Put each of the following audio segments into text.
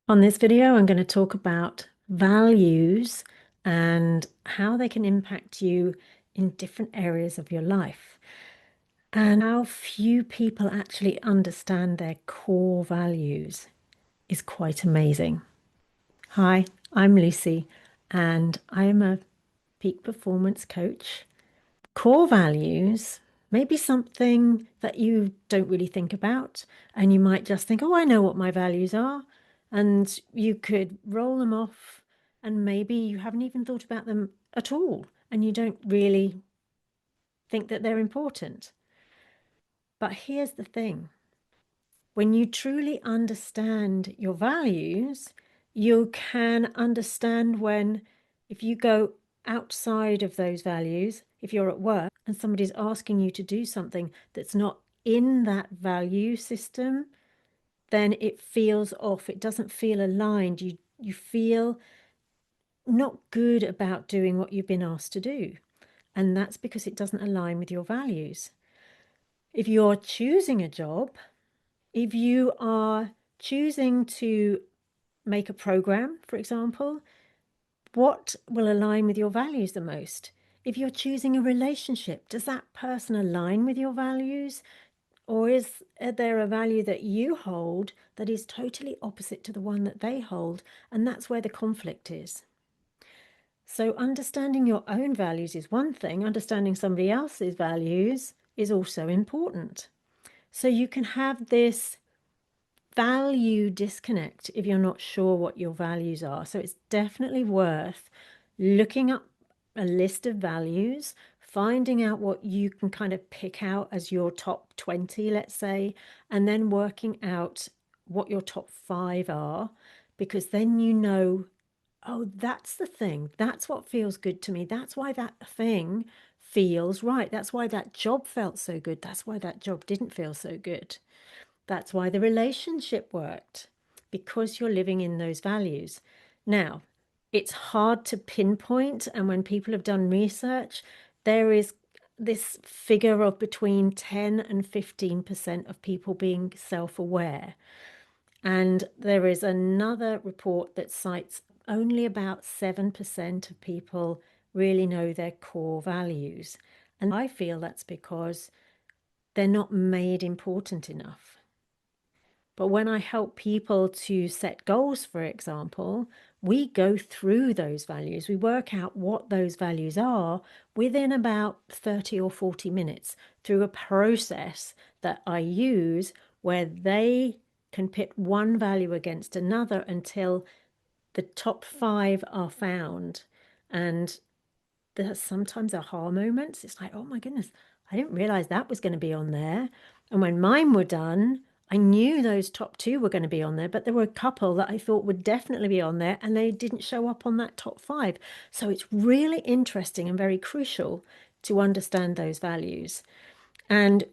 On this video, I'm going to talk about values and how they can impact you in different areas of your life, and how few people actually understand their core values is quite amazing. Hi, I'm Lucy, and I'm a peak performance coach. Core values may be something that you don't really think about, and you might just think, oh, I know what my values are. And you could roll them off, and maybe you haven't even thought about them at all, and you don't really think that they're important. But here's the thing. When you truly understand your values, you can understand when, if you go outside of those values, if you're at work and somebody's asking you to do something that's not in that value system, then it feels off. It doesn't feel aligned. You feel not good about doing what you've been asked to do. And that's because it doesn't align with your values. If you're choosing a job, if you are choosing to make a program, for example, what will align with your values the most? If you're choosing a relationship, does that person align with your values? Or is there a value that you hold that is totally opposite to the one that they hold? And that's where the conflict is. So understanding your own values is one thing, understanding somebody else's values is also important. So you can have this value disconnect if you're not sure what your values are. So it's definitely worth looking up a list of values, finding out what you can kind of pick out as your top 20, let's say, and then working out what your top 5 are, because then you know, oh, that's the thing. That's what feels good to me. That's why that thing feels right. That's why that job felt so good. That's why that job didn't feel so good. That's why the relationship worked, because you're living in those values. Now, it's hard to pinpoint, and when people have done research, there is this figure of between 10 and 15% of people being self-aware. And there is another report that cites only about 7% of people really know their core values. And I feel that's because they're not made important enough. But when I help people to set goals, for example, we go through those values. We work out what those values are within about 30 or 40 minutes through a process that I use where they can pit one value against another until the top 5 are found. And there's sometimes aha moments. It's like, oh my goodness, I didn't realize that was going to be on there. And when mine were done, I knew those top 2 were going to be on there, but there were a couple that I thought would definitely be on there and they didn't show up on that top 5. So it's really interesting and very crucial to understand those values. And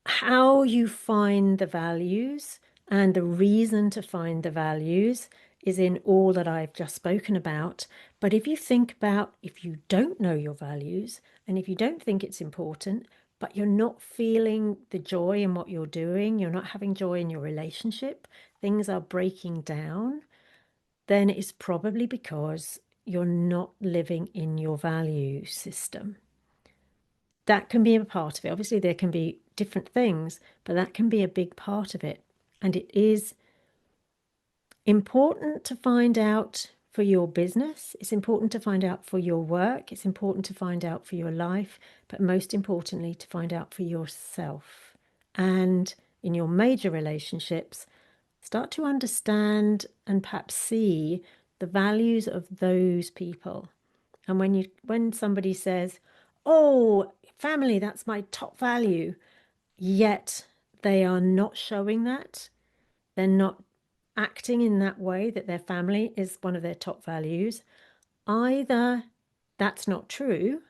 how you find the values and the reason to find the values is in all that I've just spoken about. But if you think about, if you don't know your values and if you don't think it's important, but you're not feeling the joy in what you're doing, you're not having joy in your relationship, things are breaking down, then it's probably because you're not living in your value system. That can be a part of it. Obviously, there can be different things, but that can be a big part of it. And it is important to find out for your business. It's important to find out for your work. It's important to find out for your life, but most importantly, to find out for yourself. And in your major relationships, start to understand and perhaps see the values of those people. And when somebody says, "Oh, family, that's my top value," yet they are not showing that, they're not acting in that way that their family is one of their top values, either that's not true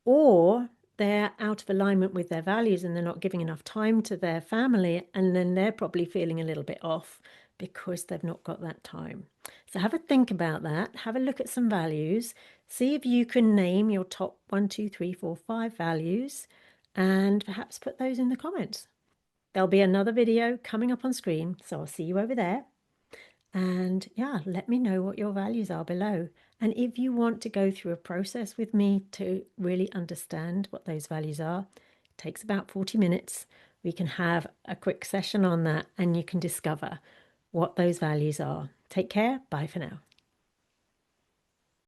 or they're out of alignment with their values and they're not giving enough time to their family, and then they're probably feeling a little bit off because they've not got that time. So have a think about that, have a look at some values, see if you can name your top 1, 2, 3, 4, 5 values, and perhaps put those in the comments. There'll be another video coming up on screen, so I'll see you over there. And yeah, let me know what your values are below. And if you want to go through a process with me to really understand what those values are, it takes about 40 minutes. We can have a quick session on that and you can discover what those values are. Take care. Bye for now.